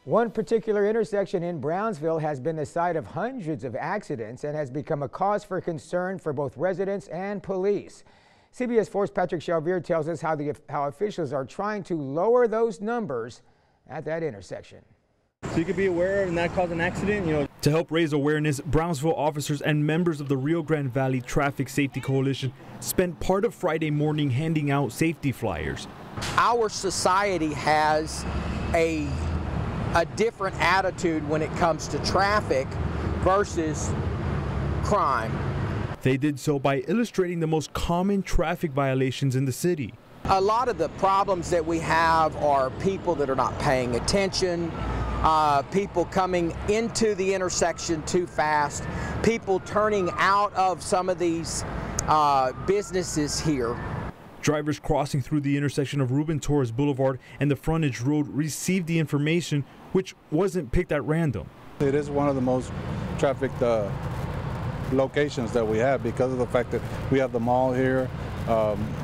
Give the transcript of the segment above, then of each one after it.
One particular intersection in Brownsville has been the site of hundreds of accidents and has become a cause for concern for both residents and police. CBS 4's Patrick Shalvier tells us how officials are trying to lower those numbers at that intersection. So you could be aware and not cause an accident, To help raise awareness, Brownsville officers and members of the Rio Grande Valley Traffic Safety Coalition spent part of Friday morning handing out safety flyers. Our society has a different attitude when it comes to traffic versus crime. They did so by illustrating the most common traffic violations in the city. A lot of the problems that we have are people that are not paying attention, people coming into the intersection too fast, people turning out of some of these businesses here. Drivers crossing through the intersection of Ruben Torres Boulevard and the frontage road received the information, which wasn't picked at random. It is one of the most trafficked locations that we have because of the fact that we have the mall here.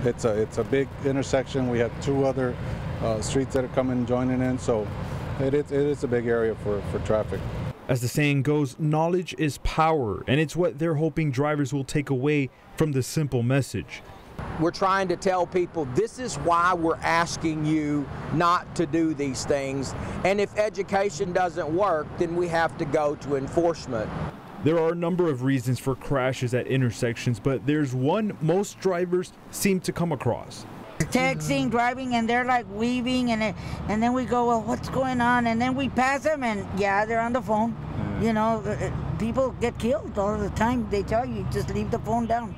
It's a big intersection. We have two other streets that are coming joining in, so it is a big area for traffic. As the saying goes, knowledge is power, and it's what they're hoping drivers will take away from the simple message. We're trying to tell people this is why we're asking you not to do these things, and if education doesn't work, then we have to go to enforcement. There are a number of reasons for crashes at intersections, but there's one most drivers seem to come across. Texting, driving, and they're like weaving, and then we go, well, what's going on? And then we pass them, and yeah, they're on the phone. People get killed all the time. They tell you, just leave the phone down.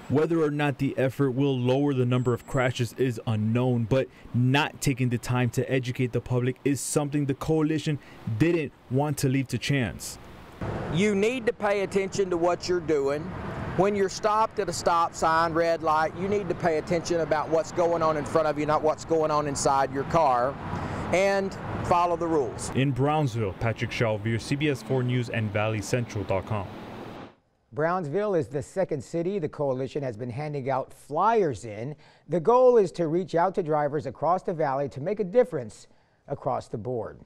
Whether or not the effort will lower the number of crashes is unknown, but not taking the time to educate the public is something the coalition didn't want to leave to chance. You need to pay attention to what you're doing. When you're stopped at a stop sign, red light, you need to pay attention about what's going on in front of you, not what's going on inside your car, and follow the rules. In Brownsville, Patrick Shalvier, CBS 4 News and ValleyCentral.com. Brownsville is the second city the coalition has been handing out flyers in. The goal is to reach out to drivers across the valley to make a difference across the board.